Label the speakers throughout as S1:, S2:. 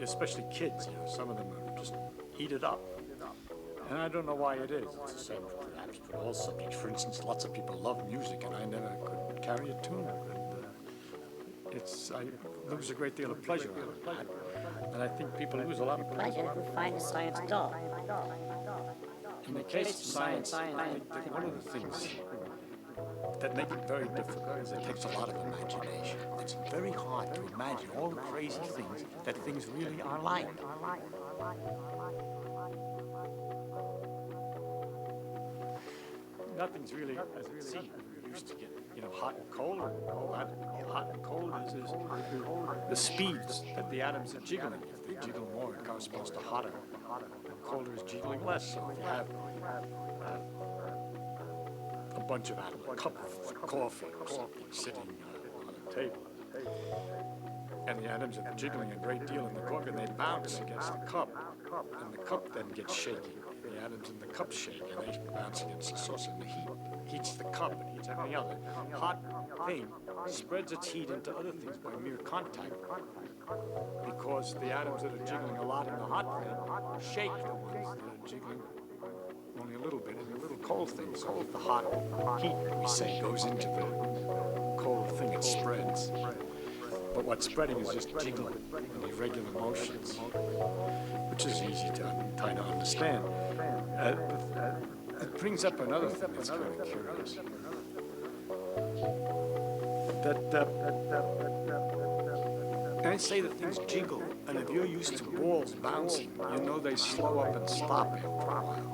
S1: especially kids, some of them just eat it up. And I don't know why it is. It's the same perhaps for all subjects. For instance, lots of people love music, and I never could carry a tune. And I lose a great deal of pleasure out of that. And I think people lose a lot of pleasure
S2: who find science dull.
S1: In the case of science, I think that one of the things that make it very difficult is it takes a lot of imagination. It's very hard to imagine all the crazy things that things really are like. Nothing's really as it seems. We used to get, hot and cold, and all that. All hot and cold is the speeds that the atoms are jiggling. If they jiggle more, it corresponds to hotter. And colder is jiggling less. So if you have a bunch of atoms, a cup of coffee or something sitting on a table, and the atoms are jiggling a great deal in the coffee, and they bounce against the cup, and the cup then gets shaky. The atoms in the cup shake, and they bounce against the saucer, and the heat heats the cup and heats every other hot thing, spreads its heat into other things by mere contact, because the atoms that are jiggling a lot in the hot thing shake the ones that are jiggling only a little bit in the little cold thing. So if the hot heat, we say, goes into the cold thing, it spreads. But what's spreading is just jiggling in irregular motions, which is easy to try to understand. It brings up another thing that's kind of curious. I say that things jiggle, and if you're used to balls bouncing, they slow up and stop after a while.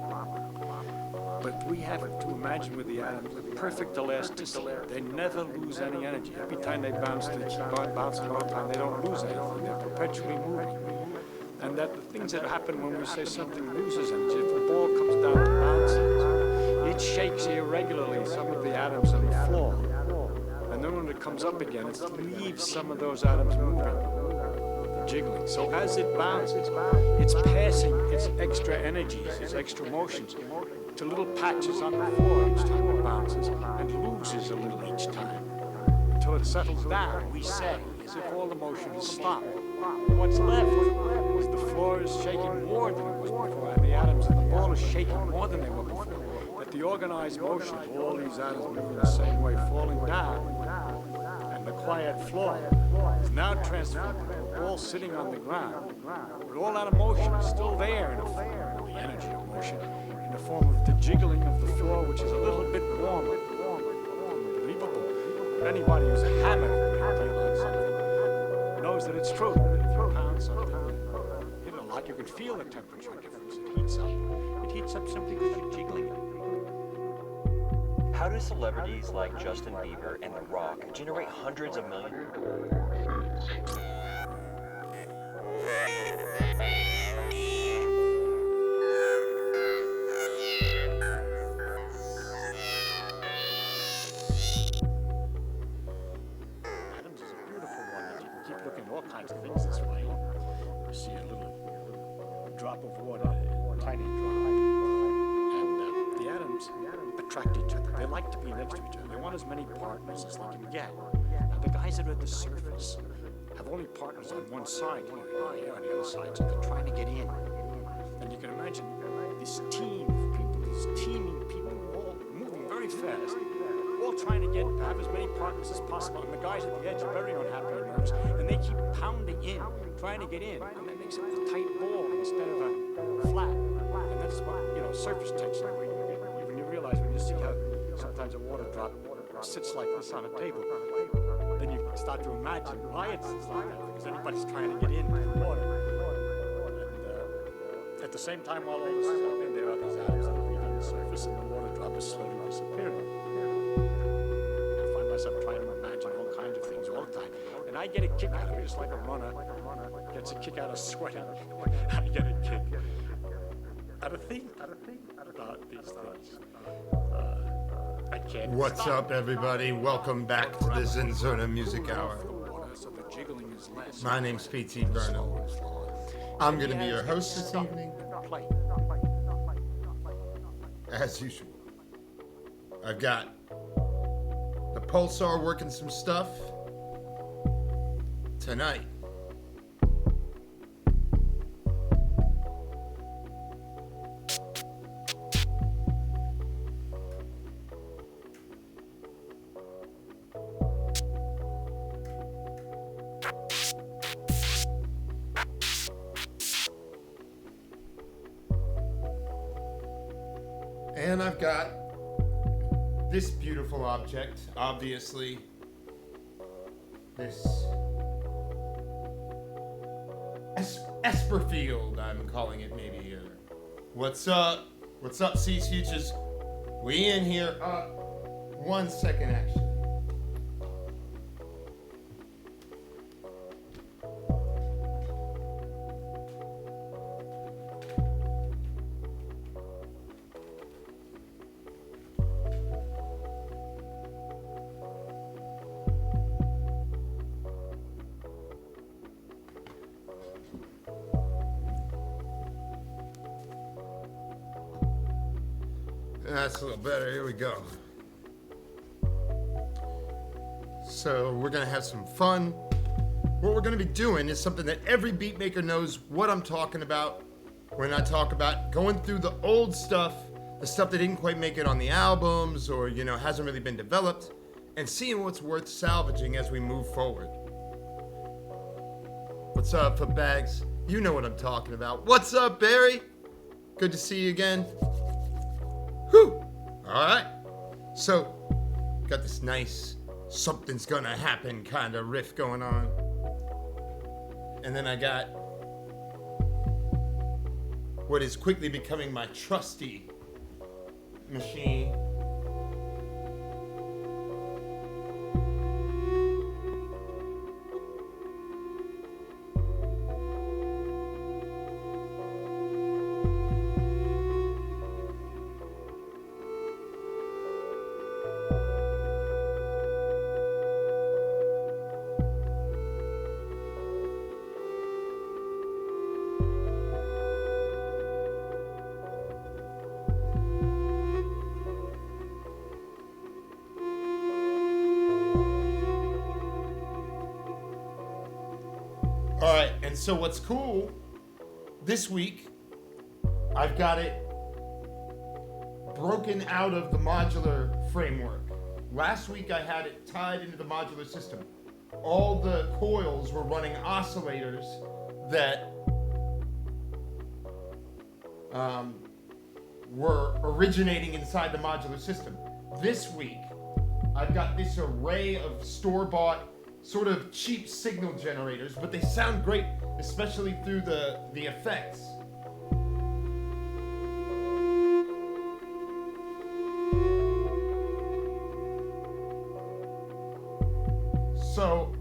S1: But we have to imagine with the atoms a perfect elasticity. They never lose any energy. Every time they bounce, they keep on bouncing all the time. They don't lose anything. They're perpetually moving. And that the things that happen when we say something loses energy, if a ball comes down and bounces, it shakes irregularly some of the atoms on the floor. And then when it comes up again, it leaves some of those atoms moving, jiggling. So as it bounces, it's passing its extra energies, its extra motions, to little patches on the floor each time it bounces, and loses a little each time. Until it settles down, we say, as if all the motion has stopped. What's left is the floor is shaking more than it was before, and the atoms in the ball are shaking more than they were before. That the organized motion of all these atoms moving the same way, falling down, and the quiet floor is now transformed into a ball sitting on the ground. But all that emotion is still there in the form of the energy of motion, in the form of the jiggling of the floor, which is a little bit warmer. Unbelievable. But anybody who's hammered a great deal on something knows that it's true. If you pound something, hit it a lot, you can feel the temperature difference. It heats up. It heats up simply because you're jiggling it.
S3: How do celebrities like Justin Bieber and The Rock generate hundreds of millions?
S1: Atoms is a beautiful one that you can keep looking at all kinds of things this way. You see a little drop of water, a tiny drop, and the atoms attract each other. They like to be next to each other. They want as many partners as they can get. Now, the guys that are at the surface have only partners on one side, here on the other side, so they're trying to get in. And you can imagine this team of people, these teeming people, all moving very fast, all trying to have as many partners as possible. And the guys at the edge are very unhappy and nervous, and they keep pounding in, trying to get in. And that makes it a tight ball instead of a flat. And that's what, surface tension. When you realize, when you see how sometimes a water drop sits like this on a table, then you start to imagine why it sits like that, because anybody's trying to get into the water. And at the same time, while all this is happening, there are these atoms that are leaving the surface, and the water drop is slowly disappearing. I find myself trying to imagine all kinds of things all the time, and I get a kick out of it, just like a runner gets a kick out of sweating. I get a kick out of thinking about these things. I can't.
S4: What's up, everybody? Welcome back to the ZnZerna Music Hour. My name's P.T. Burnem. I'm going to be your host this evening. As usual, I've got the Pulsar working some stuff tonight. And I've got this beautiful object, obviously. This Esperfield, I'm calling it maybe here. What's up? What's up, Seas Futures? We in here. 1 second, actually. That's a little better. Here we go. So we're going to have some fun. What we're going to be doing is something that every beat maker knows what I'm talking about when I talk about going through the old stuff, the stuff that didn't quite make it on the albums or, hasn't really been developed, and seeing what's worth salvaging as we move forward. What's up, Footbags? You know what I'm talking about. What's up, Barry? Good to see you again. Whew. All right. So, got this nice something's gonna happen kind of riff going on. And then I got what is quickly becoming my trusty machine. All right, and so what's cool, this week, I've got it broken out of the modular framework. Last week I had it tied into the modular system. All the coils were running oscillators that were originating inside the modular system. This week, I've got this array of store-bought sort of cheap signal generators, but they sound great, especially through the effects. So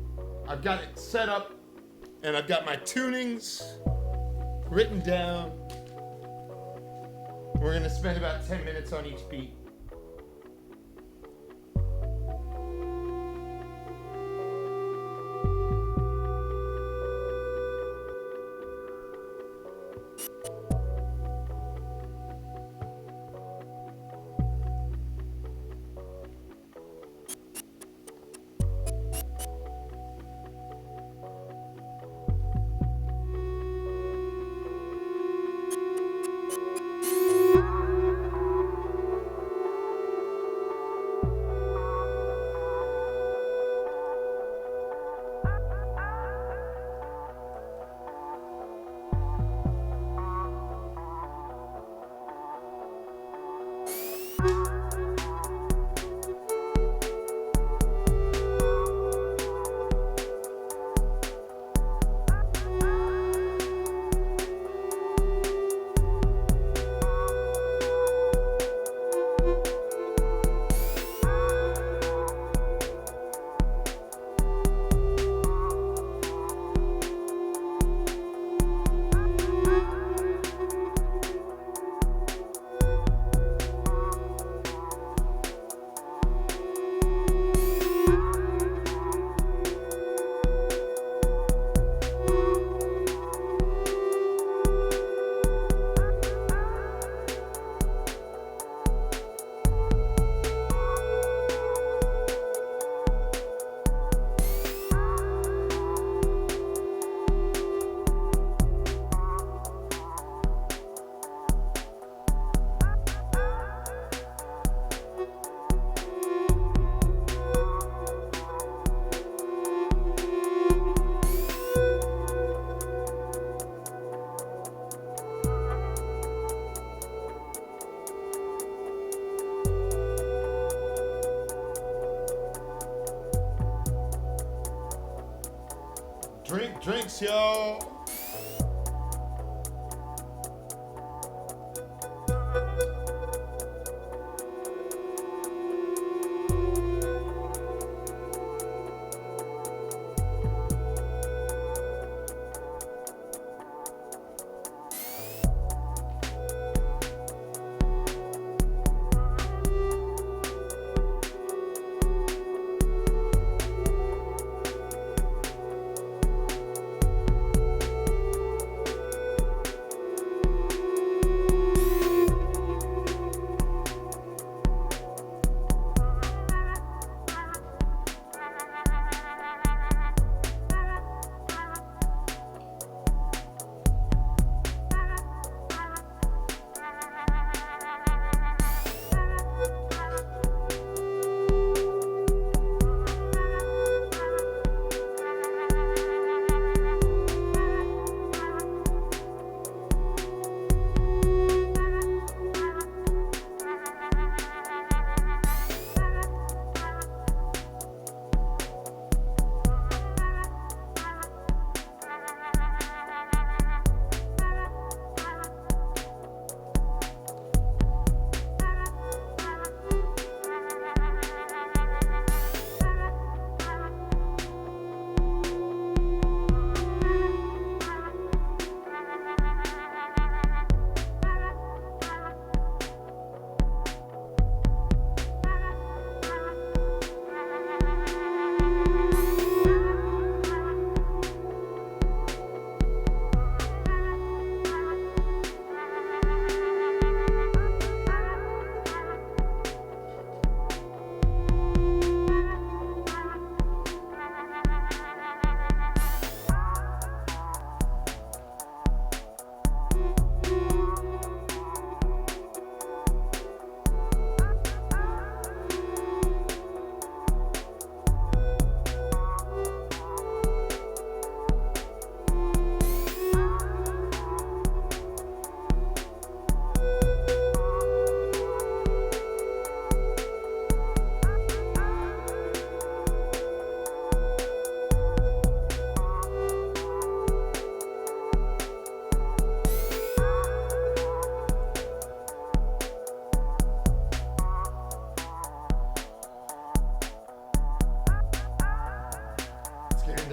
S4: I've got it set up and I've got my tunings written down. We're gonna spend about 10 minutes on each beat. Peace, y'all.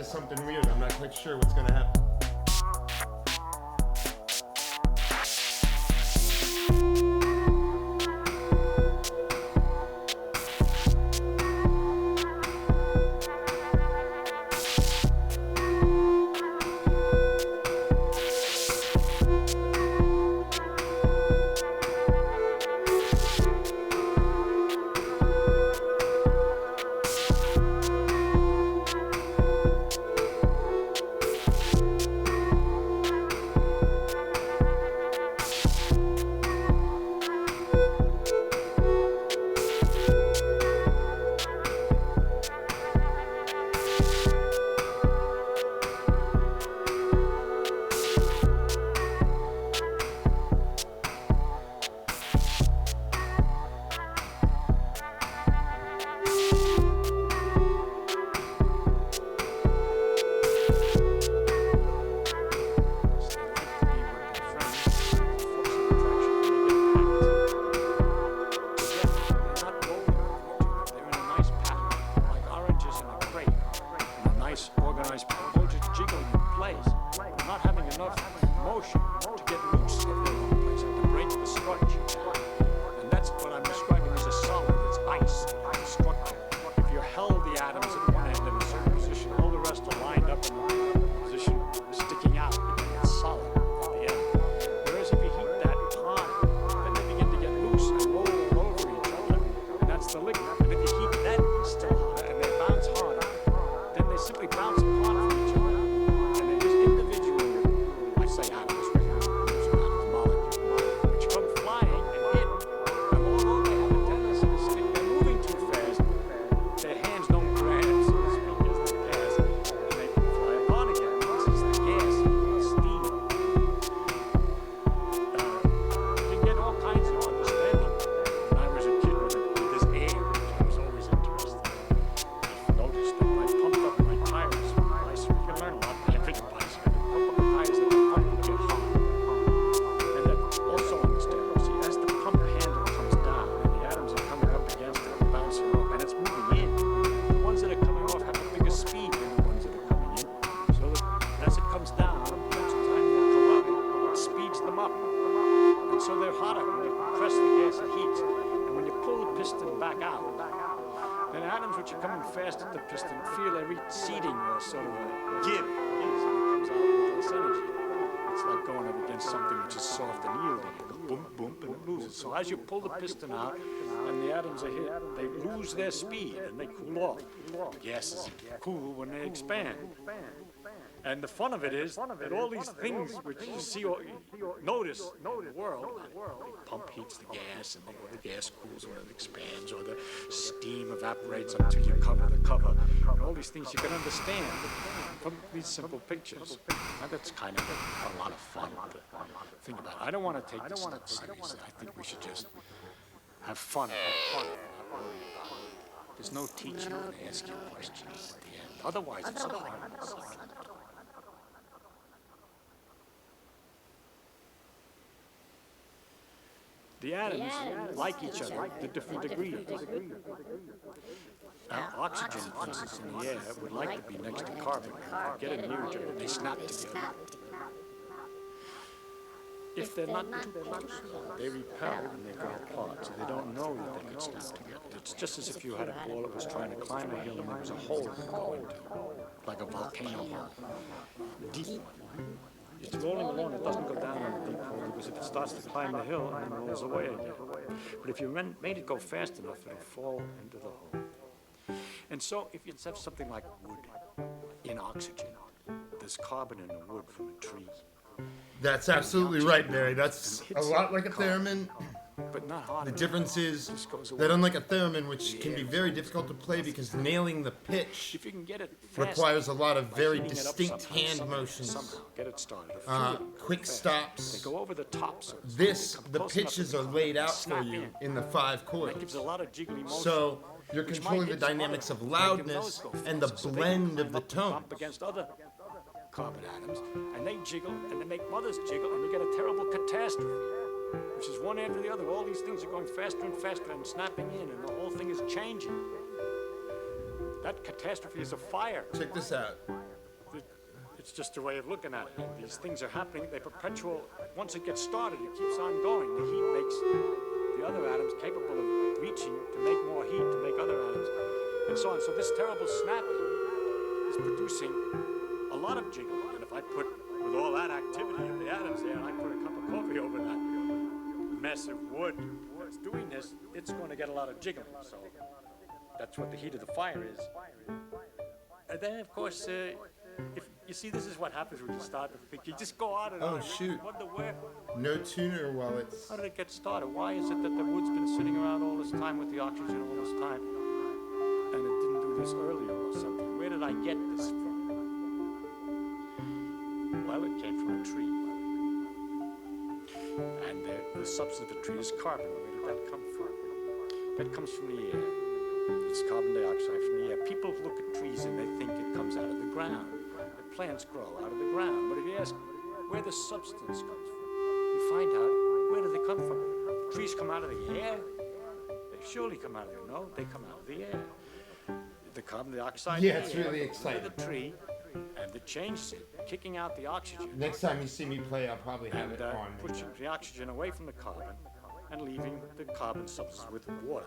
S4: Something weird. I'm not quite sure what's gonna happen.
S1: Simply bounce apart from each other, and they just individually, I say atoms, it loses. So as you pull the piston out and the atoms are hit, they lose their speed and they cool off. The gases cool when they expand. And the fun of it is that all these things which you see or notice in the world, the pump heats the gas and the gas cools when it expands, or the steam evaporates until you cover the cover, and all these things you can understand from these simple pictures. And that's kind of a lot of fun to think about. I don't want to take this stuff seriously. I think we should just have fun. There's no teaching and ask you questions at the end. Otherwise, it's so harmless. The atoms like each other to different degrees. Now, oxygen, for instance, in the air would like to be next to carbon. If you get it near each other, they snap together. If they're not too close, they repel and they go apart, so they don't know that they could snap together. It's just as if you had a ball that was trying to climb a hill and there was a hole to go into, like a volcano hole, a deep one. It's rolling along, it doesn't go down in a deep hole, because if it starts to climb the hill, and then rolls away again. But if you made it go fast enough, it'll fall into the hole. And so if you have something like wood in oxygen, there's carbon in the wood from a tree.
S4: That's absolutely right, Barry. That's a lot like a theremin.
S1: But not hard
S4: The
S1: enough.
S4: difference is
S1: Just goes away.
S4: that unlike a theremin, which can be very difficult to play because nailing the pitch
S1: If you can get it fast,
S4: requires a lot of very
S1: heating it up
S4: distinct
S1: somehow,
S4: hand motions,
S1: somehow get it started. A few of them go
S4: quick
S1: fast.
S4: stops.
S1: They go over the top. So
S4: The pitches are laid out for you in the 5
S1: That
S4: chords.
S1: gives a lot of jiggly motion.
S4: So you're
S1: which
S4: controlling
S1: might
S4: the
S1: hit some
S4: dynamics
S1: other-
S4: of
S1: make them
S4: loudness
S1: those go
S4: and the
S1: faster, so they
S4: blend
S1: can
S4: of the
S1: climb up
S4: tones.
S1: against other carbon atoms, and they jiggle, and they make mothers jiggle, and you get a terrible catastrophe, which is one after the other. All these things are going faster and faster and snapping in, and the whole thing is changing. That catastrophe is a fire.
S4: Check this out.
S1: It's just a way of looking at it. And these things are happening. They perpetual. Once it gets started, it keeps on going. The heat makes the other atoms capable of reaching to make more heat to make other atoms, and so on. So this terrible snapping is producing a lot of jiggling. And if I put, with all that activity of the atoms there, and I put a cup of coffee over that mess of wood that's doing this, it's going to get a lot of jiggling. So that's what the heat of the fire is. And then, of course, if you see, this is what happens when you start to think. You just go on and on.
S4: Oh, shoot.
S1: Wonder where.
S4: No tuner while it's...
S1: How did it get started? Why is it that the wood's been sitting around all this time with the oxygen all this time, and it didn't do this earlier or something? Where did I get this from? Well, it came from a tree. And the substance of the tree is carbon. Where did that come from? That comes from the air. It's carbon dioxide from the air. People look at trees and they think it comes out of the ground. The plants grow out of the ground. But if you ask where the substance comes from, you find out where do they come from. Trees come out of the air? They surely come out of the air. No, they come out of the air. The carbon dioxide
S4: Yeah,
S1: in the
S4: it's
S1: air
S4: really
S1: goes into
S4: exciting.
S1: the tree, and it changes it, kicking out the oxygen.
S4: Next time you see me play, I'll probably have
S1: And
S4: it on.
S1: pushing the oxygen away from the carbon and leaving the carbon substance with water.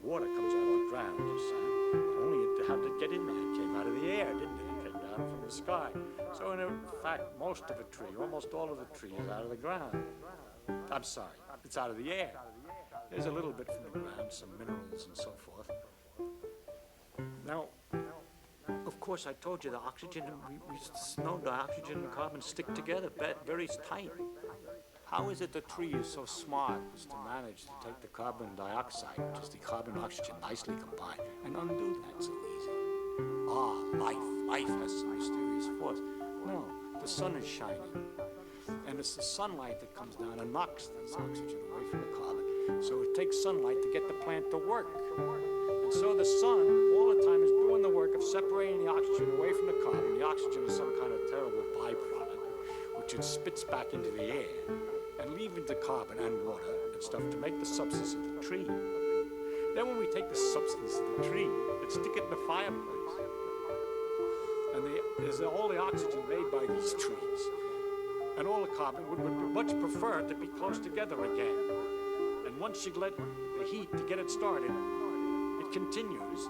S1: Water comes out of the ground, you see. Only how did it get in there? It came out of the air, didn't it? It came down from the sky. So in fact, most of a tree, almost all of the tree is out of the ground. I'm sorry, it's out of the air. There's a little bit from the ground, some minerals and so forth. Now, of course, I told you the oxygen, we know the oxygen and carbon stick together very tight. How is it the tree is so smart as to manage to take the carbon dioxide, which is the carbon and oxygen nicely combined, and undo that so easy? Life has some mysterious force. No, the sun is shining. And it's the sunlight that comes down and knocks this oxygen away from the carbon. So it takes sunlight to get the plant to work. And so the sun, all the time, is doing the work of separating the oxygen away from the carbon. The oxygen is some kind of terrible byproduct, which it spits back into the air, and leaving the carbon and water and stuff to make the substance of the tree. Then when we take the substance of the tree and stick it in the fireplace, and there's all the oxygen made by these trees, and all the carbon would much prefer to be close together again. And once you let the heat to get it started, it continues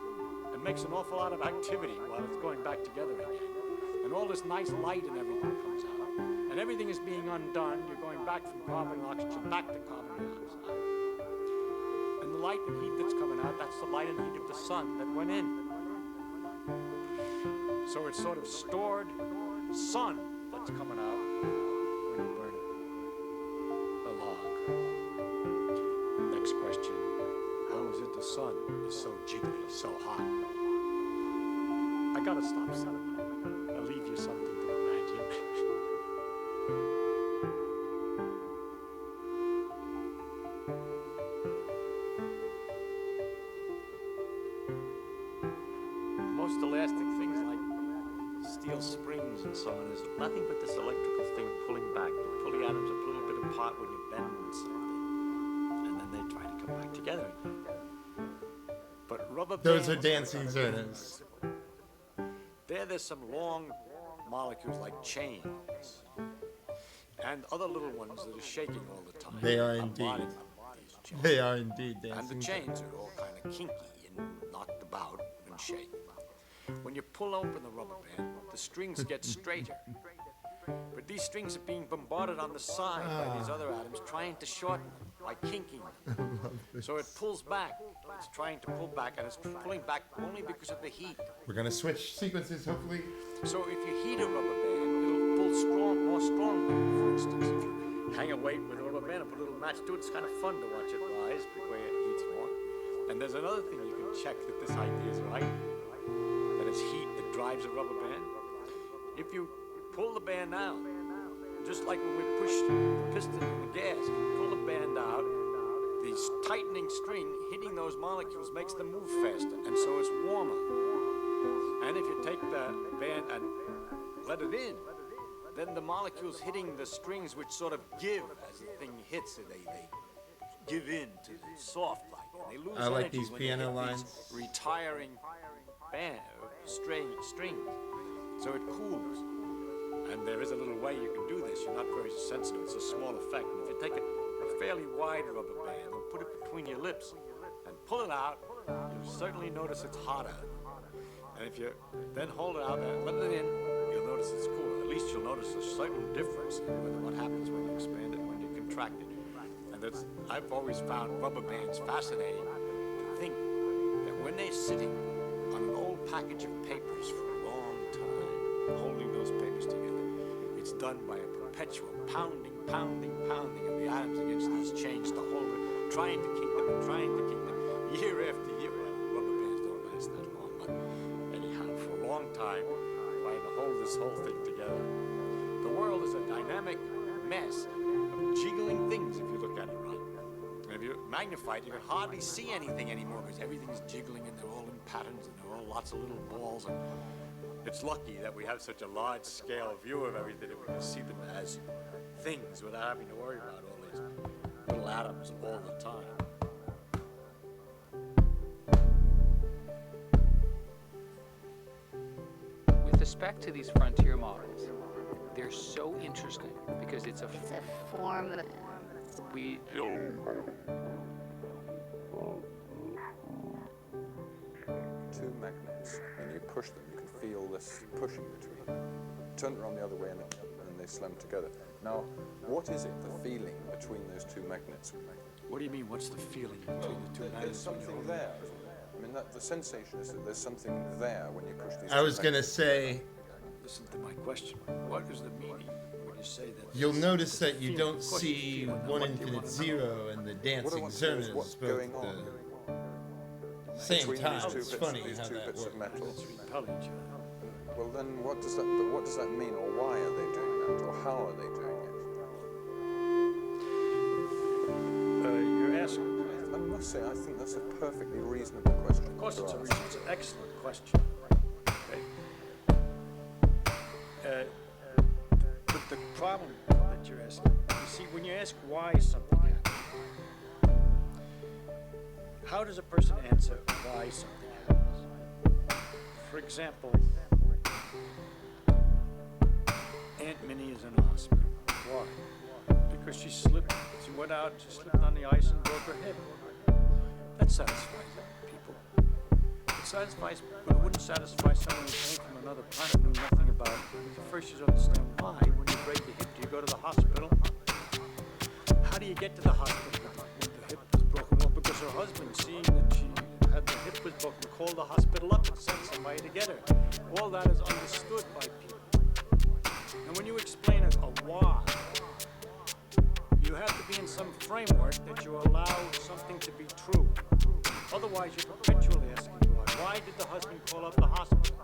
S1: and makes an awful lot of activity while it's going back together again. And all this nice light and everything comes out. And everything is being undone, you're going back from carbon and oxygen back to carbon dioxide. And the light and heat that's coming out, that's the light and heat of the sun that went in. So it's sort of stored sun that's coming out when you burn a log. Next question, how is it the sun is so jiggly, so hot? I gotta stop saying that. I'll leave you something to imagine. Most elastic things like steel springs and so on is nothing but this electrical thing pulling back. You pull the atoms a little bit apart when you bend something, and then they try to come back together again. But rubber
S4: Those are
S1: bands,
S4: ZnZernas.
S1: there's some long molecules like chains and other little ones that are shaking all the time.
S4: They are
S1: I'm
S4: indeed.
S1: modeling these chains.
S4: They are indeed
S1: And the
S4: dancing.
S1: chains are all kind of kinky and knocked about and shake. When you pull open the rubber band, the strings get straighter. But these strings are being bombarded on the side by these other atoms trying to shorten them by kinking them. So it pulls back. It's trying to pull back, and it's pulling back only because of the heat.
S4: We're gonna switch sequences, hopefully.
S1: So if you heat a rubber band, it'll pull more strongly. For instance, if you hang a weight with a rubber band and put a little match to it, it's kind of fun to watch it rise before it heats more. And there's another thing you can check that this idea is right, that it's heat that drives a rubber band. If you pull the band out, just like when we push the piston in the gas, if you pull the band out, the tightening string hitting those molecules makes them move faster, and so it's warmer. And if you take the band and let it in, then the molecules hitting the strings, which sort of give as the thing hits, they give in to the soft light. And they lose
S4: I like
S1: energy
S4: these
S1: when
S4: piano
S1: they hit
S4: lines.
S1: these retiring strings. So it cools. And there is a little way you can do this. You're not very sensitive. It's a small effect. And if you take a fairly wide rubber band and put it between your lips and pull it out, you'll certainly notice it's hotter. And if you then hold it out and let it in, you'll notice it's cooler. At least you'll notice a certain difference in what happens when you expand it and when you contract it. And I've always found rubber bands fascinating to think that when they're sitting on an old package of papers for a long time, holding those papers together, it's done by a perpetual pounding of the atoms against these chains to hold it, trying to keep them year after year. Well, rubber bands don't last that long, but anyhow, for a long time, trying to hold this whole thing together. The world is a dynamic mess of jiggling things if you look at it right. And if you magnify it, you can hardly see anything anymore because everything's jiggling and they're all in patterns and they're all lots of little balls. And it's lucky that we have such a large-scale view of everything that we can see them as things without having to worry about all these little atoms all the time.
S2: With respect to these frontier models, they're so interesting because it's a
S5: form of
S2: we
S6: two magnets, and you push them, you can feel this pushing between them. Turn it around the other way and they slam together. Now, what is it, the feeling between those two magnets?
S1: What do you mean, what's the feeling between the two
S6: There's
S1: magnets?
S6: something there. I mean, the sensation is that there's something there when you push these
S4: I
S6: two
S4: was gonna
S6: magnets.
S4: say,
S1: Listen to my question. What is the meaning when you say that?
S4: you'll notice that you
S1: Feeling,
S4: don't
S1: of course
S4: see
S1: you feel it. Now,
S4: one
S1: what do you
S4: infinite
S1: want to know?
S4: zero and the
S6: What I
S4: dancing
S6: want to know is
S4: Zernas
S6: what's
S4: both
S6: going
S4: at
S6: on
S4: the same
S6: between
S4: time.
S6: these two
S4: It's
S6: bits,
S4: funny
S6: these
S4: how
S6: two
S4: that
S6: bits of
S4: works.
S6: metal.
S1: It's repelling each other.
S6: Well, then what does that mean, or why are they doing that, or how are they doing it?
S1: You're asking.
S6: I must say, I think that's a perfectly reasonable question.
S1: Of course,
S6: to
S1: it's
S6: ask.
S1: it's an excellent question. Okay. But the problem that you're asking, you see, when you ask why something happens, how does a person answer why something happens? For example, Aunt Minnie is in the hospital. Why? Because she went out, she slipped on the ice and broke her hip. That satisfies people. It satisfies, but it wouldn't satisfy someone who came from another planet, knew nothing about it. First you understand why. When you break your hip, do you go go to the hospital. How do you get to the hospital when the hip was broken? Well, because her husband, seeing that she had the hip was broken, called the hospital up and sent somebody to get her. All that is understood by people. And when you explain a why, you have to be in some framework that you allow something to be true. Otherwise, you're perpetually asking why. Why did the husband call up the hospital?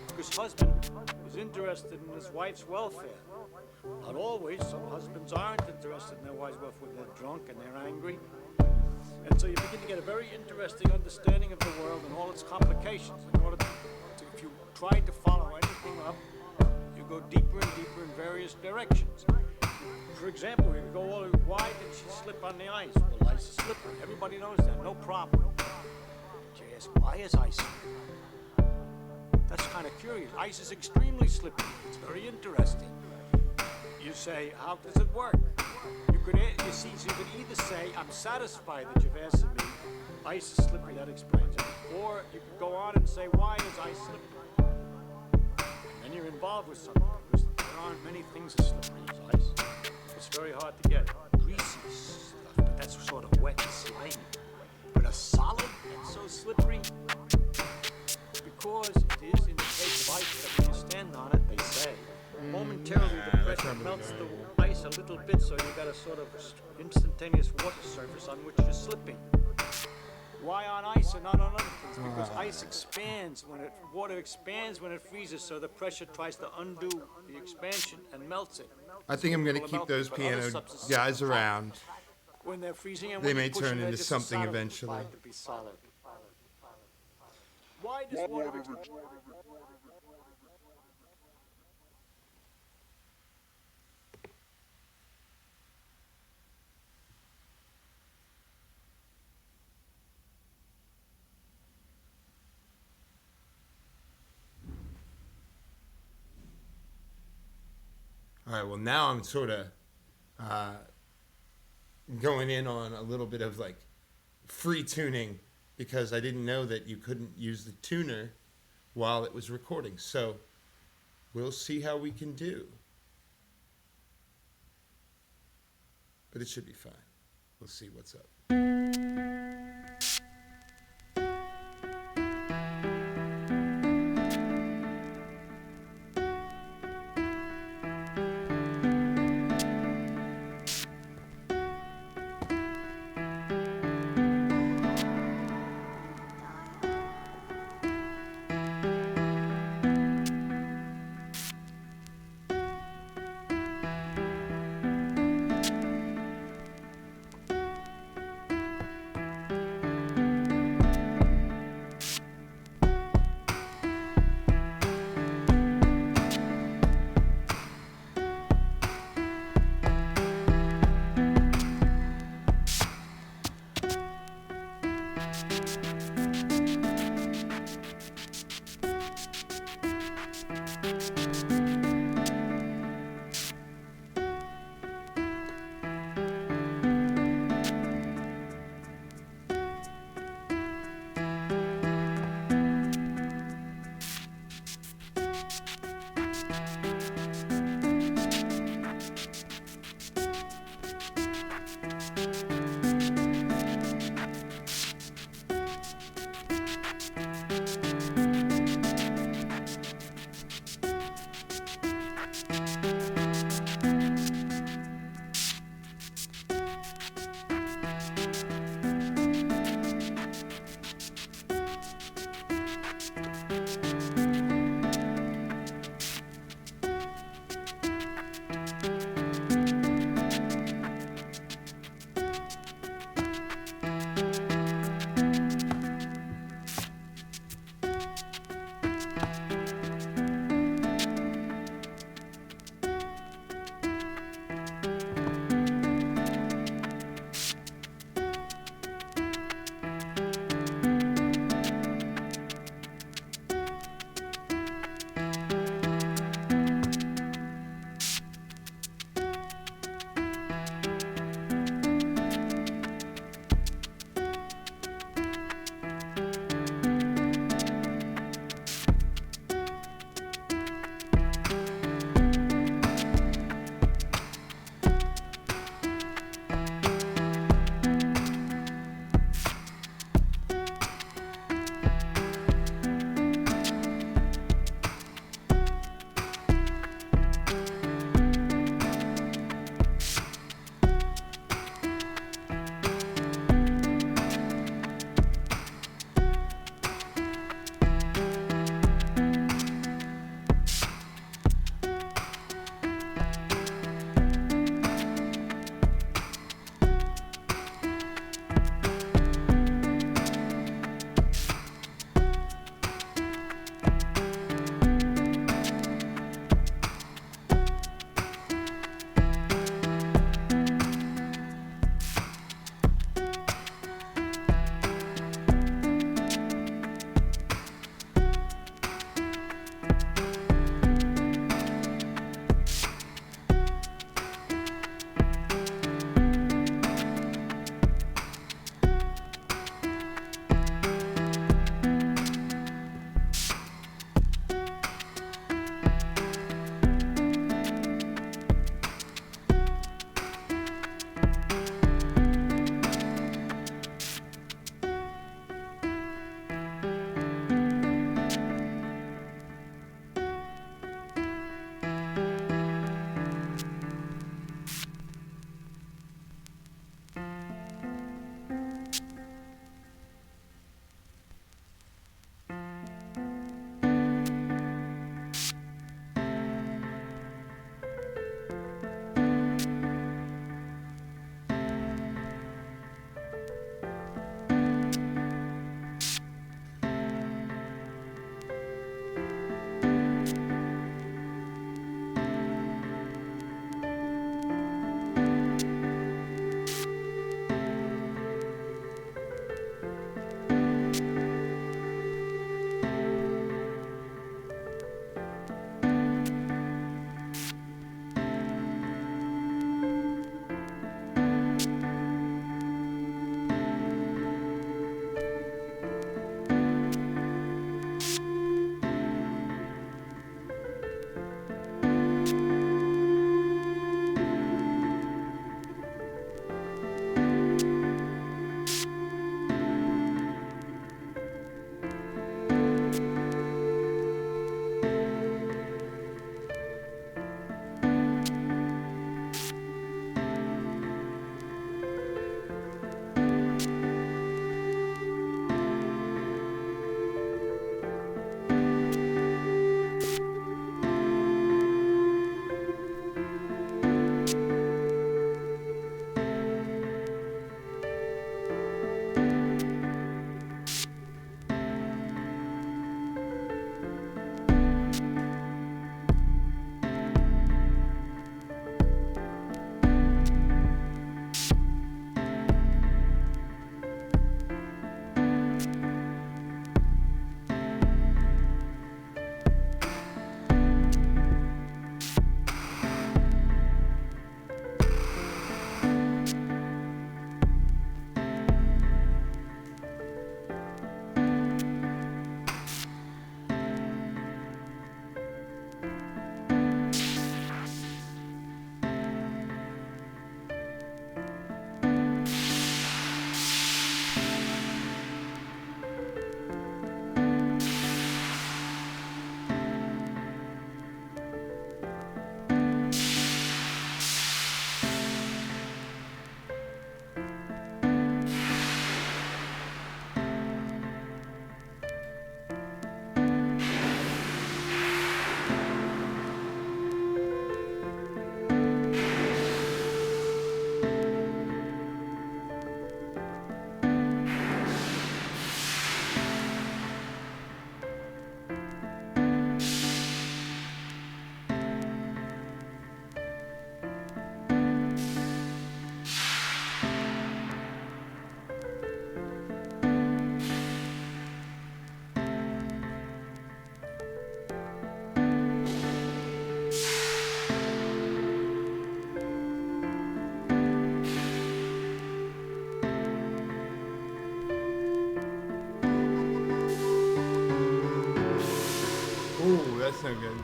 S1: Because husband is interested in his wife's welfare. Not always. Some husbands aren't interested in their wife's welfare when they're drunk and they're angry. And so you begin to get a very interesting understanding of the world and all its complications. In order to if you try to follow anything up, you go deeper and deeper in various directions. For example, you go, why did she slip on the ice? Well, ice is slippery. Everybody knows that. No problem. But you ask, why is ice slippery? That's kind of curious. Ice is extremely slippery. It's very interesting. You say, how does it work? You could either say, I'm satisfied that you've asked me, ice is slippery, that explains it. Or you could go on and say, why is ice slippery? And then you're involved with something, because there aren't many things as slippery as ice. It's very hard to get greasy stuff, but that's sort of wet and slimy. But a solid that's so slippery, because it is in the case of ice that when you stand on it, they say, momentarily the pressure melts the ice a little bit, so you got a sort of instantaneous water surface on which you're slipping. Why on ice and not on other things? Because ice expands water expands when it freezes, so the pressure tries to undo the expansion and melts it.
S4: I think I'm going to keep those piano guys around.
S1: When they're freezing, and
S4: They
S1: when
S4: may
S1: you push
S4: turn
S1: them,
S4: into
S1: they're just
S4: something
S1: solid,
S4: eventually.
S1: to be solid. Why does water
S4: All right, well, now I'm sort of going in on a little bit of like free tuning because I didn't know that you couldn't use the tuner while it was recording. So we'll see how we can do. But it should be fine. We'll see what's up. that's no good.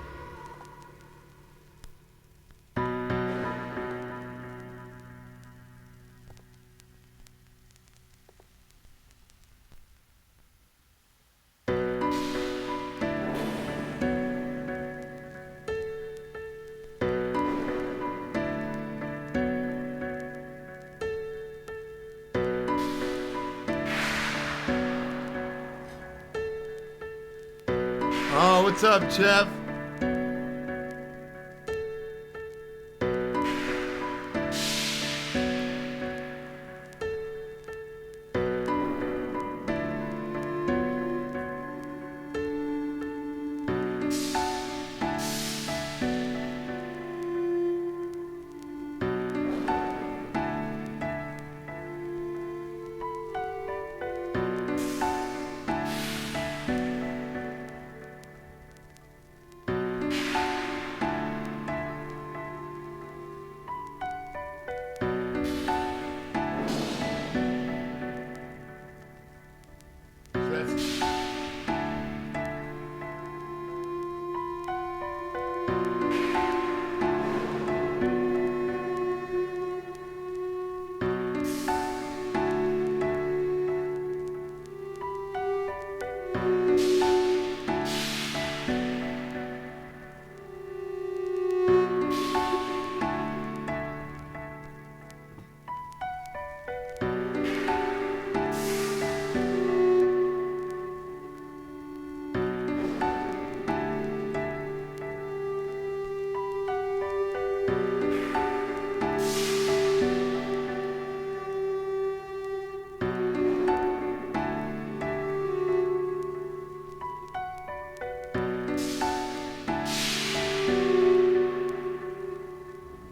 S4: Oh, what's up, Jeff?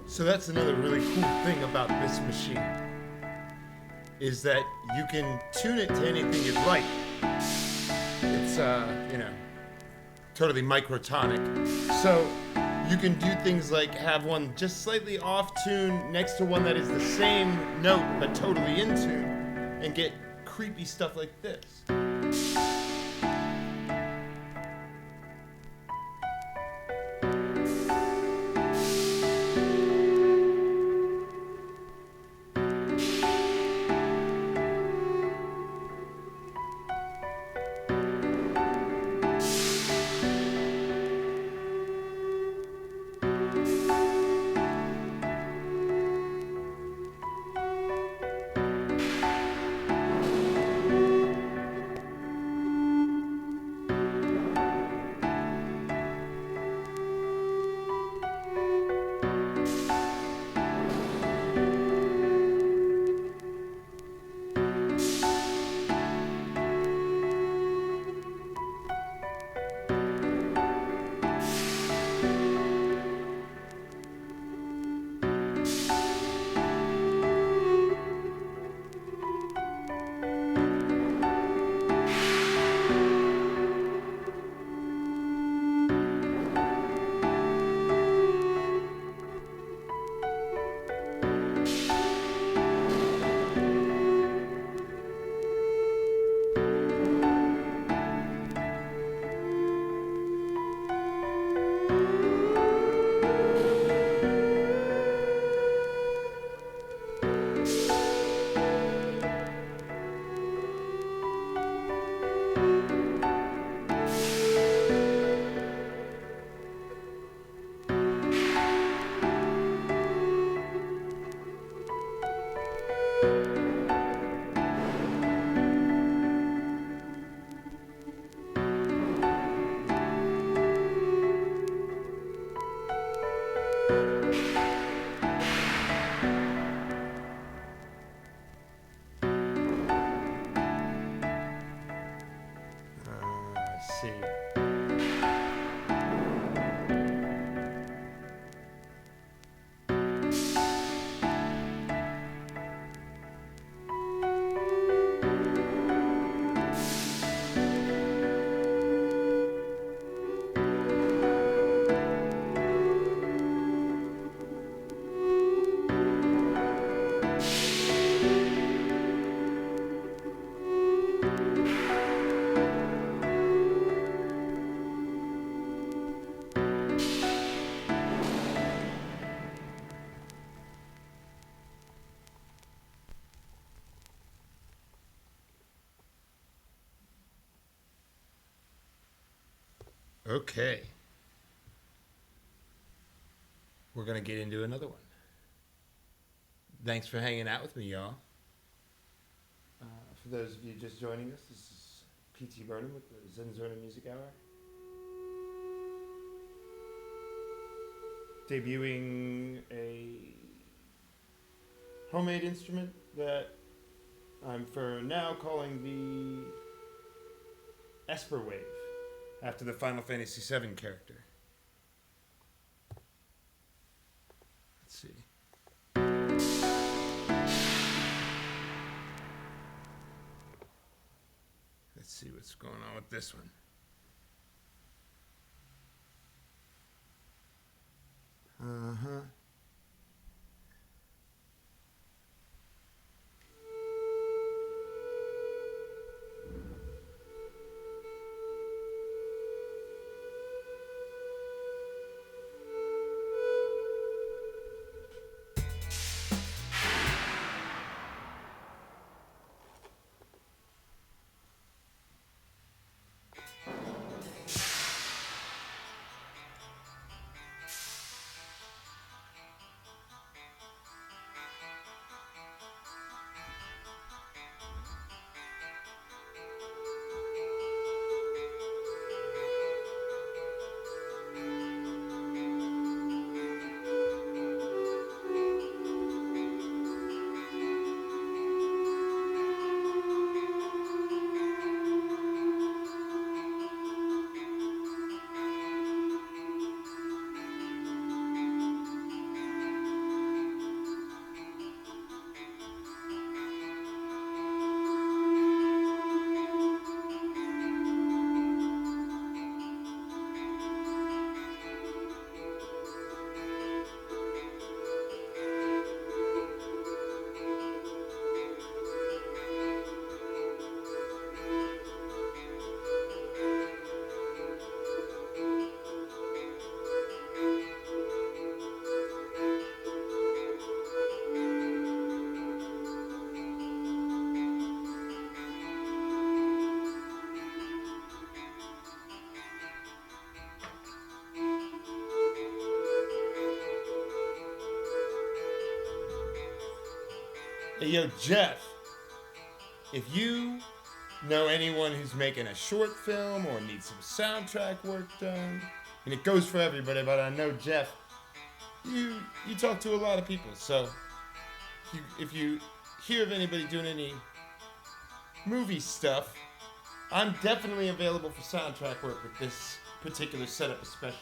S4: So that's another really cool thing about this machine, is that you can tune it to anything you'd like. It's, totally microtonic. So you can do things like have one just slightly off tune next to one that is the same note but totally in tune, and get creepy stuff like this. Okay. We're going to get into another one. Thanks for hanging out with me, y'all. For those of you just joining us, this is P.T. Burnem with the ZnZerna Music Hour. Debuting a homemade instrument that I'm for now calling the Esperwave, after the Final Fantasy VII character. Let's see. Let's see what's going on with this one. Uh-huh. Hey, yo, Jeff, if you know anyone who's making a short film or needs some soundtrack work done, and it goes for everybody, but I know, Jeff, you talk to a lot of people, so if you hear of anybody doing any movie stuff, I'm definitely available for soundtrack work with this particular setup especially.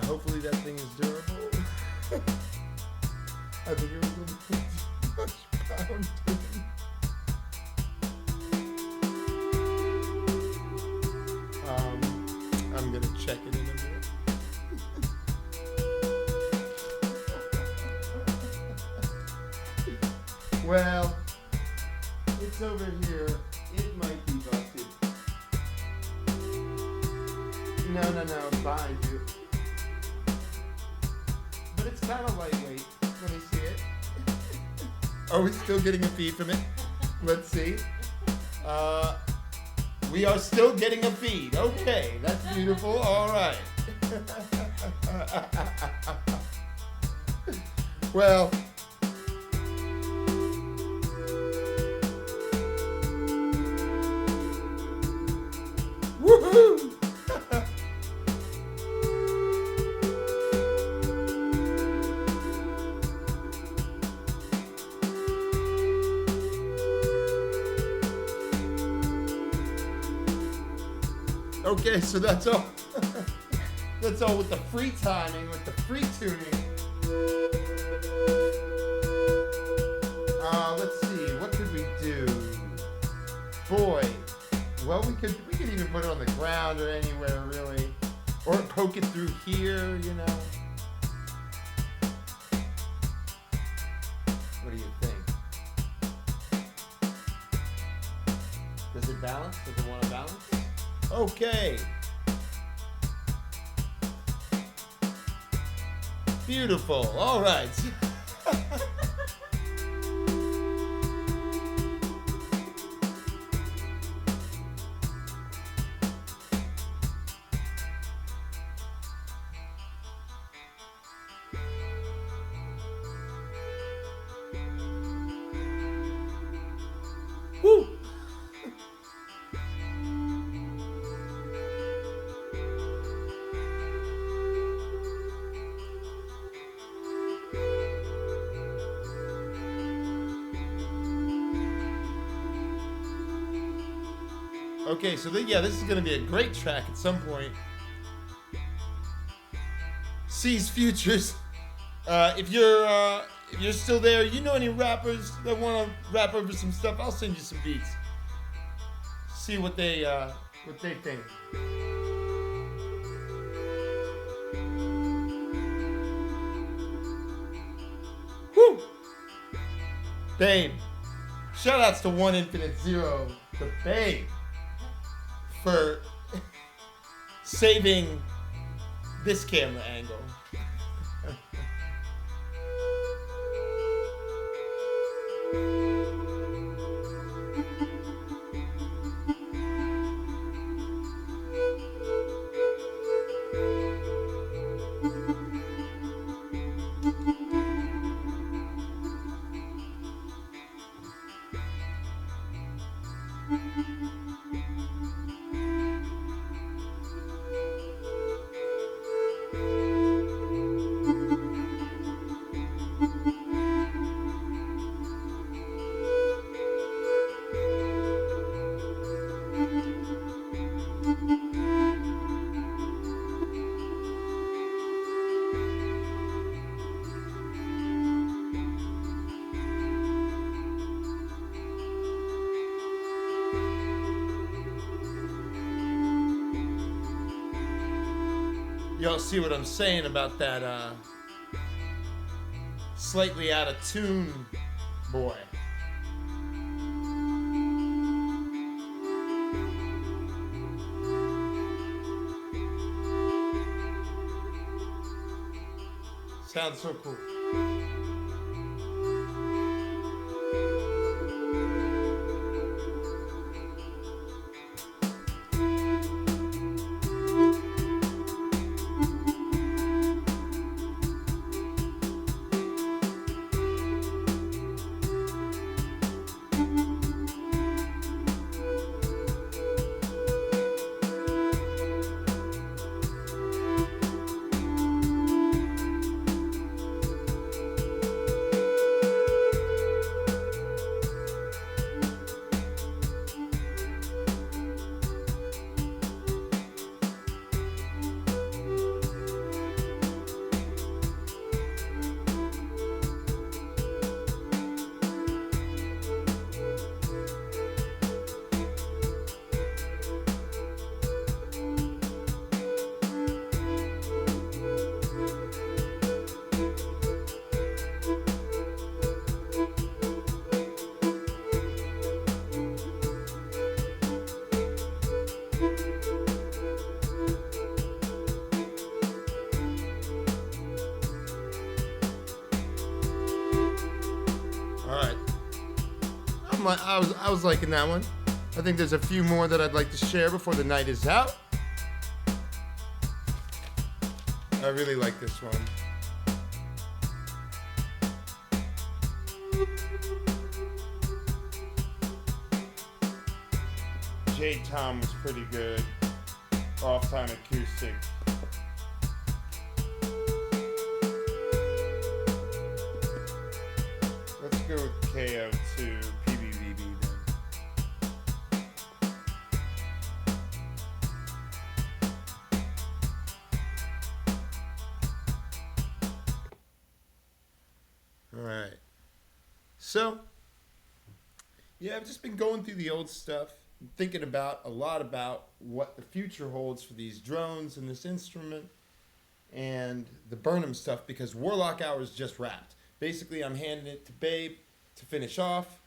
S4: hopefully that thing is durable. I think it was a little too much pounding. I'm gonna check it in a minute. Well, it's over here. It might be busted. No, behind you. But it's kind of lightweight. Let me see it. Are we still getting a feed from it? Let's see. We are still getting a feed. Okay, that's beautiful. All right. Well, woohoo! Okay, so that's all. That's all with the free timing, with the free tuning. Let's see, what could we do? Boy, well, we could even put it on the ground or anywhere really, or poke it through here, you know. What do you think? Does it balance? Does it want to balance? Okay. Beautiful. All right. Woo! Okay, so yeah, this is going to be a great track at some point. C's Futures. If you're still there, you know any rappers that want to rap over some stuff, I'll send you some beats. See what they think. Woo! Babe. Shoutouts to 1 Infinite Zero, the Babe, for saving this camera angle. Y'all see what I'm saying about that slightly out of tune boy. Sounds so cool. I was liking that one. I think there's a few more that I'd like to share before the night is out. I really like this one. J Tom was pretty good. Off time acoustic. Let's go with KO2 PBVB then. Alright. So, yeah, I've just been going through the old stuff, thinking about a lot about what the future holds for these drones and this instrument and the Burnem stuff, because Warlock Hours just wrapped. Basically, I'm handing it to Babe to finish off,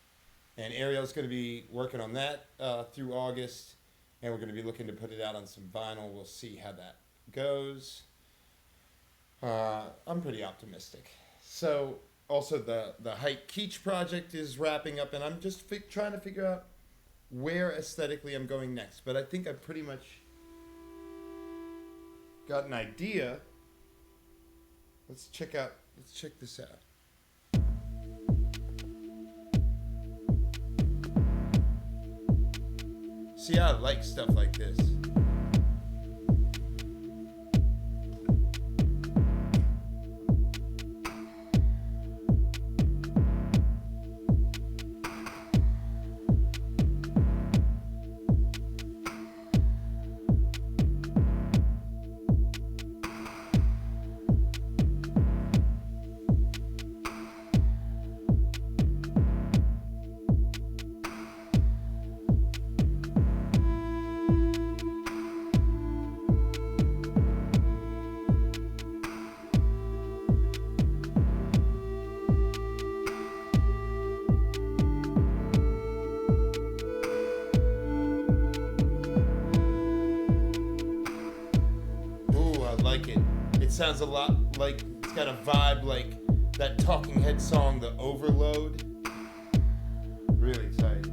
S4: and Ariel's going to be working on that through August, and we're going to be looking to put it out on some vinyl. We'll see how that goes. I'm pretty optimistic. So, also the Hike Keach project is wrapping up, and I'm just trying to figure out where aesthetically I'm going next. But I think I've pretty much got an idea. Let's check this out. See, I like stuff like this. It sounds a lot like, it's got a vibe like that Talking Head song, The Overload. Really tight.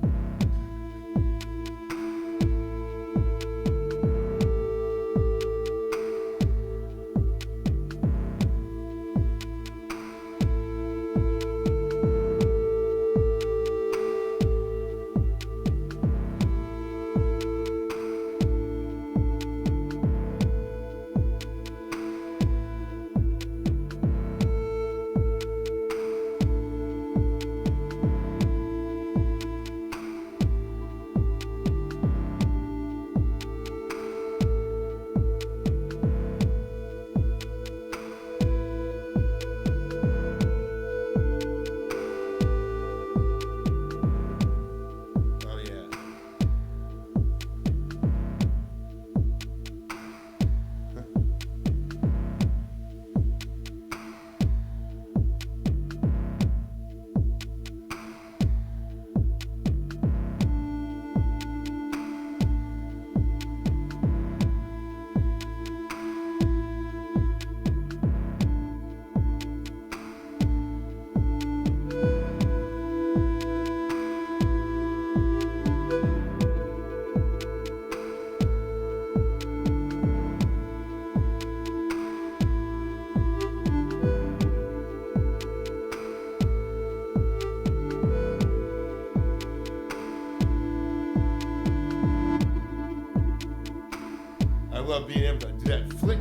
S4: I love being able to do that flick.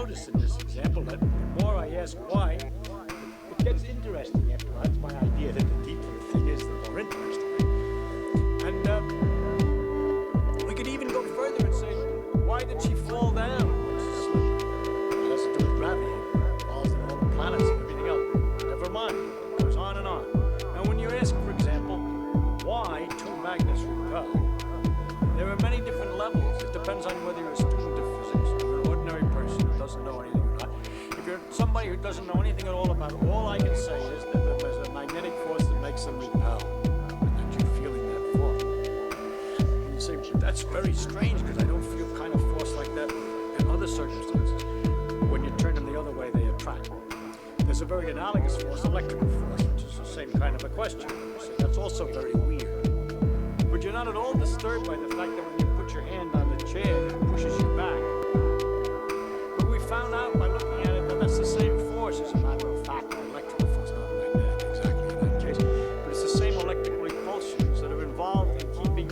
S1: notice in this example that the more I ask why, it gets interesting after all. That's my idea, that the deeper the thing is, the more interesting. And we could even go further and say, why did she fall down when she slipped? It has to do with gravity, balls and all the planets and everything else. Never mind, it goes on and on. Now when you ask, for example, why two magnets repel, there are many different levels. It depends on whether you're a student of physics or an ordinary person who doesn't know anything or not. If you're somebody who doesn't know anything at all about it, all I can say is that there's a magnetic force that makes them repel, and that you're feeling that force. And you say, that's very strange because I don't feel kind of force like that in other circumstances. When you turn them the other way, they attract. There's a very analogous force, electrical force, which is the same kind of a question. So that's also very weird. But you're not at all disturbed by the fact that when you put your hand on the chair, it pushes you back. But we found out by looking at it that that's the same force, as a matter of fact. The electrical force, not magnetic exactly in that case, but it's the same electrical repulsions that are involved in keeping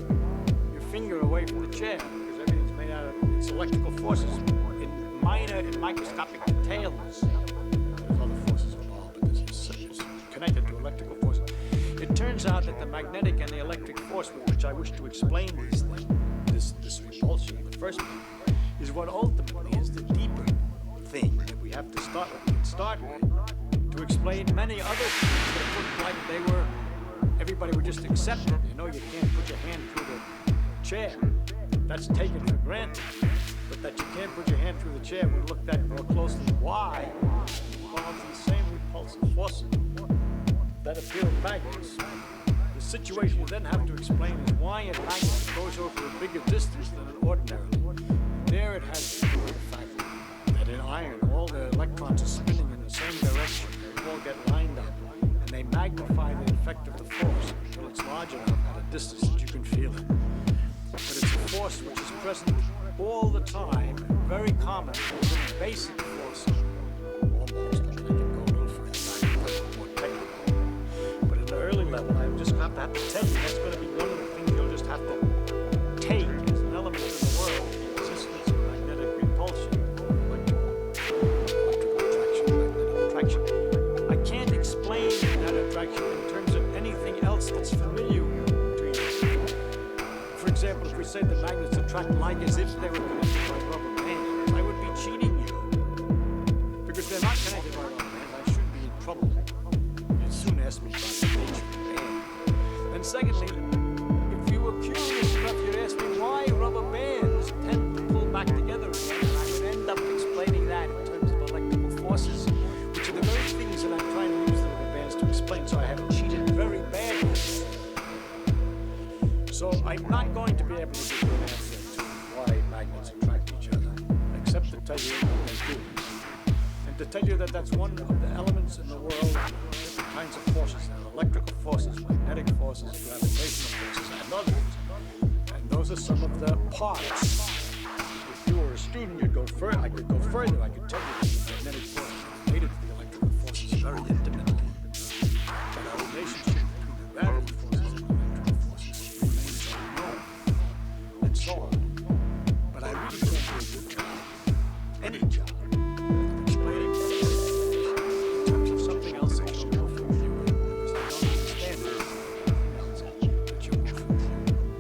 S1: your finger away from the chair, because everything's made out of its electrical forces in minor and microscopic details. There's other forces involved, but it's connected to electrical forces. It turns out that the magnetic and the electric force with which I wish to explain these things, this repulsion in the first place, is what ultimately is the deeper thing that we have to start with. We can start with to explain many other things that look like they were, everybody would just accept it. You know, you can't put your hand through the chair. That's taken for granted. But that you can't put your hand through the chair when looked at more closely. Why? Well, it's the same repulsive forces that appear in magnets. The situation you then have to explain is why a magnet goes over a bigger distance than an ordinary. There it has to do with the fact that in iron, all the electrons are spinning in the same direction. They all get lined up, and they magnify the effect of the force until it's large enough at a distance that you can feel it. But it's a force which is present all the time, very common, within basic forces. Almost, I mean, I can go a little further back, more technical. But at the early level, I just have to tell you, that's going to be one of the things you'll just have to take as an element of the world, the existence of magnetic repulsion, electrical attraction, magnetic attraction. I can't explain that attraction in terms of anything else that's familiar to you. For example, if we say the magnets attract like as if they were connected by rubber bands, I would be cheating you. Because they're not connected by rubber bands, I should be in trouble. You'd soon ask me about the nature of the band. And secondly, if you were curious enough, you'd ask me why rubber bands tend to pull back together again, and I would end up explaining that in terms of electrical forces, which are the very things that I'm trying to use the rubber bands to explain, so I have cheated very badly. So I'm not going to be able to give you an answer to why magnets attract each other, except to tell you what they do. And to tell you that that's one of the elements in the world of different kinds of forces. There are electrical forces, magnetic forces, gravitational forces, and others. And those are some of the parts. If you were a student, you'd go further. I could go further. I could tell you that the magnetic forces are related to the electrical forces very intimately. But our relationship between the gravity forces and the electrical forces remains unknown, and so on. But I really can't do a good job, any job, of explaining in terms of something else that you're more familiar with, because I don't understand it. Anything else that you're more familiar with.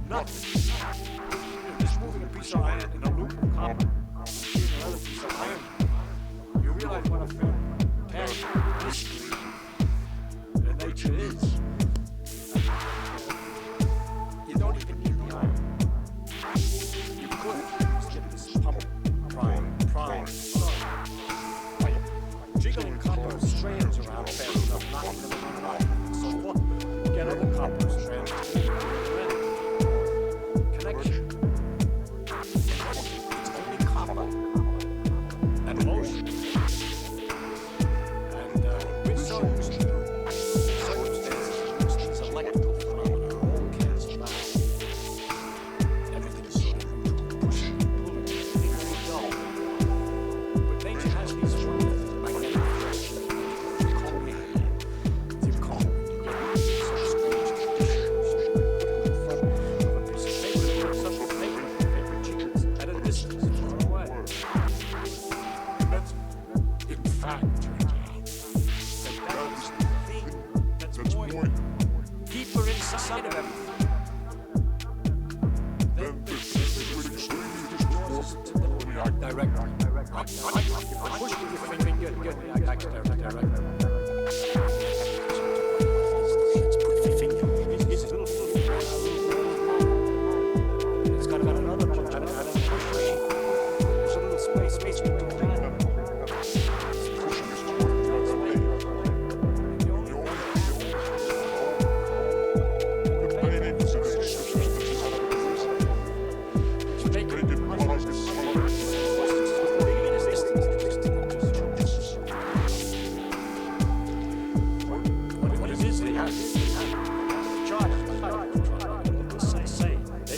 S1: Nothing. You're just moving a piece of iron in a loop of copper. Another piece of iron. You realize what a fantastic the nature is. You don't even need the iron. You could just get this pump prime, jiggling copper strands around fast enough not to run out. So what? Get other copper strands. Connection. It's only copper and motion. And with circumstances, these electrical phenomena all cancel out. Everything is sort of pushing and pulling. It's very dull. But nature has these magnetic forces. They call me hand. You call me. You get some strange conditions. In front of a piece of paper, something paper jiggles at a distance far away. That's, in fact, turns out that is the thing that's more deeper inside of everything. Then this force to the director. I push with your finger, good. I got you director. Let's put your finger. It's a little finger. It's got about another push. There's a little space between that. What it is, they have charge. Say, they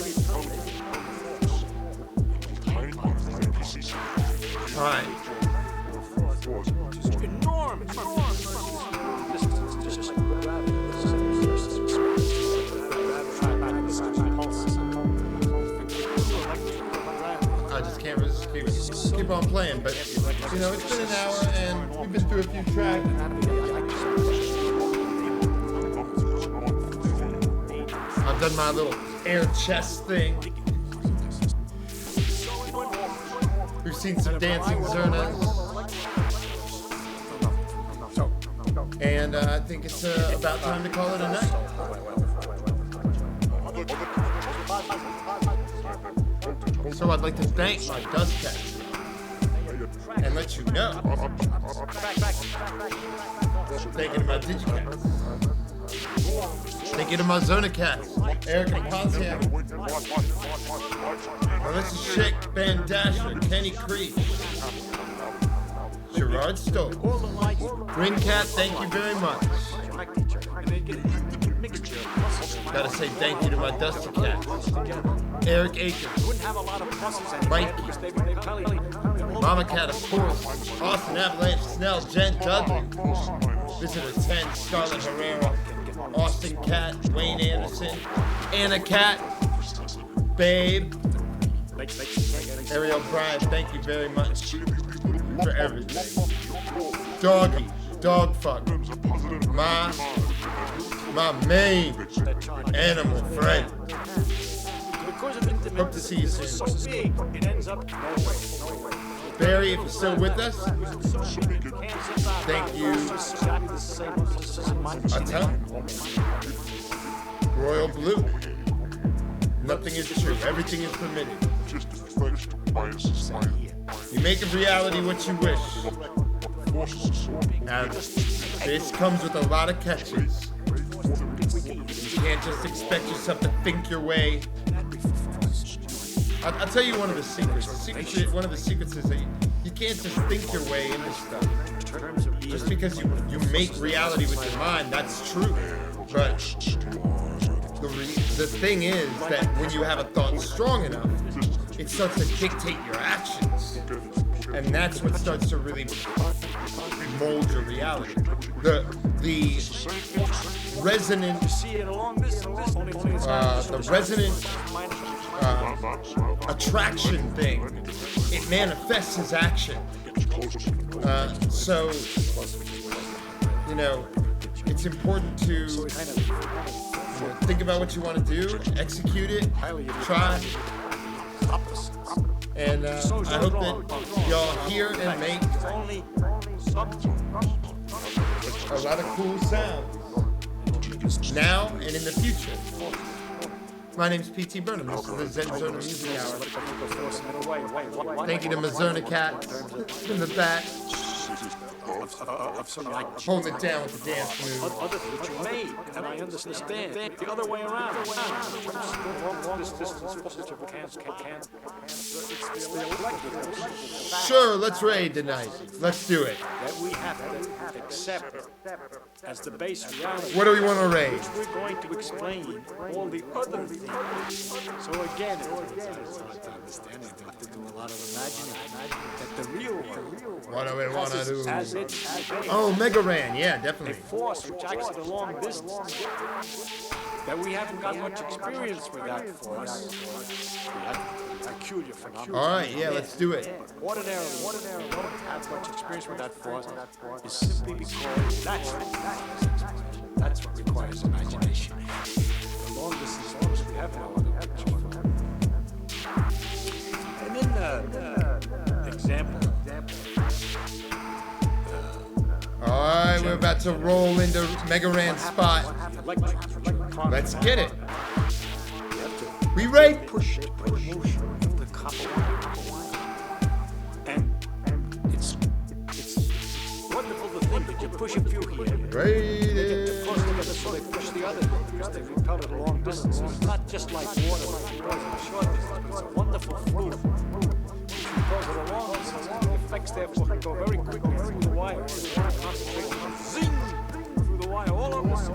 S4: All right.
S1: Just enormous. This is like gravity.
S4: I just can't resist. Keep on playing, but you know it's been an hour and we've been through a few tracks. I've done my little air chest thing. We've seen some dancing Zernas. And I think it's about time to call it a night. So I'd like to thank my dust cat and let you know. Thank you to my digicats. Thank you to my Zona cats, Eric and Pontiac. Melissa Schick, Ben Dasher, Kenny Creek, Gerard Stoll. Green Cat, thank you very much. Gotta say thank you to my Dusty Cat, Eric Akins, Mikey, Mama Cat, of course, Austin Avalanche, Snell, Jen Dudley, Visitor 10, Scarlett Herrera, Austin Cat, Wayne Anderson, Anna Cat, Babe, Ariel Bryan, thank you very much for everything. Doggy, Dogfuck, my main animal friend. Hope to see you soon. Barry, if you're still with us, thank you. I tell you. Royal Blue. Nothing is true. Everything is permitted. You make of reality what you wish. And this comes with a lot of catches. You can't just expect yourself to think your way. I'll tell you one of the secrets. One of the secrets is that you can't just think your way into stuff. Just because you make reality with your mind, that's true. But the thing is that when you have a thought strong enough, it starts to dictate your actions. And that's what starts to really mold your reality. The resonant attraction thing, it manifests as action. So, you know, it's important to
S1: So it kind of
S4: think about what you want to do, execute it,
S1: highly
S4: try,
S1: opposites.
S4: and I hope that y'all hear and make
S1: Only subject.
S4: a lot of cool sounds now and in the future. My name's P.T. Burnem. This is the ZnZerna Music Hour. Thank you to ZnZerna Cat in the back,
S1: Of some like
S4: holding it down with the dance move.
S1: other that you made, and I understand the other way around. Long distance positive can. It's the electric
S4: Sure, let's raid tonight. Let's do it.
S1: that we have to accept as the base reality.
S4: What do we want to raid?
S1: We're going to explain all the other things. So again, it's hard to understand. You have to do a lot of imagining. That the real world
S4: What do we want to do?
S1: has its
S4: Oh, Mega Ran. Yeah,
S1: a
S4: definitely.
S1: force which acts at a long distance. That we haven't got much experience with that force. We have a peculiar phenomenon.
S4: All right, yeah, let's do it.
S1: Ordinarily, we don't have much experience with that force is simply because that's what requires imagination. The long distance force we have no other picture. And in the example,
S4: All right, we're about to roll into Mega Ran's spot.
S1: the electrons which are caught
S4: Let's get it.
S1: you have to
S4: We raid.
S1: push motion of the copper wire. And it's wonderful to think that you push a few here.
S4: Raid
S1: They get too
S4: it.
S1: close together, so they push the other because they repel at a long distance. So it's not just like water, like it goes at a short distance, but it's a wonderful fluid. Which goes at a long distance, and the effects therefore can go very quickly through the wire. Concentrate, zing, through the wire, all over at once.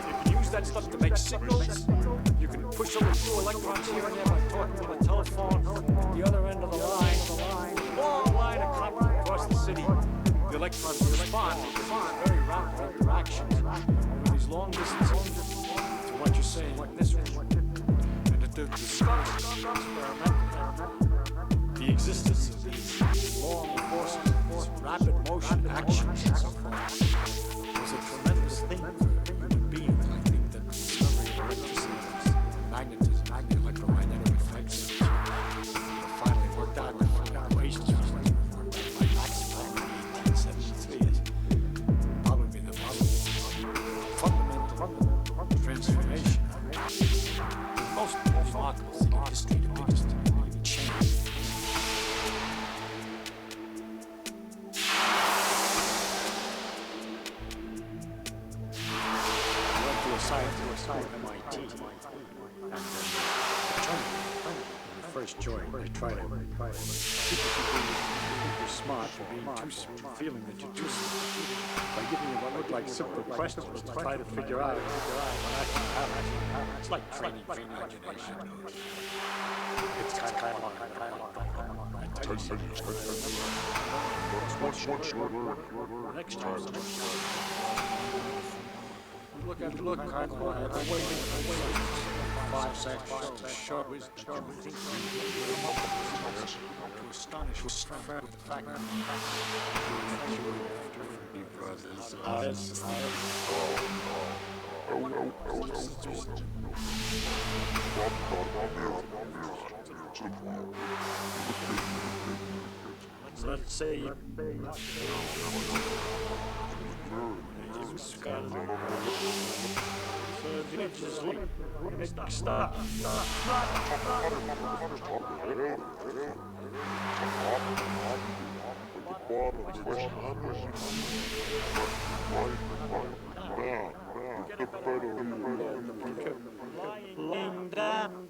S1: You can use that stuff to make signals. You can push a few electrons here and there by talking on a telephone. The other end of the line, long line of copper across the city. The electrons respond very rapid interactions over these long distances to what you're saying in this room. And that the the existence of these long forces, rapid motion, actions, and so forth, was a tremendous thing for human beings. I think that the discovery of electricity, magnetism, the electromagnetic effects, finally worked out in the equations by Maxwell in 1873 is probably the fundamental transformation. The most remarkable thing in history, the biggest change. I went to a science school at MIT, and when you first joined, they try to people who think you're smart for being too feeling that you're too smart by giving you what look like simple questions to try to figure out what actually happens. It's like training for imagination. It's kind of I tell you something. Next time, look, kind of like I'm waiting for 5 seconds to show us that you think to astonish your friend with the fact that you brothers. Let's say you stop. Lying down.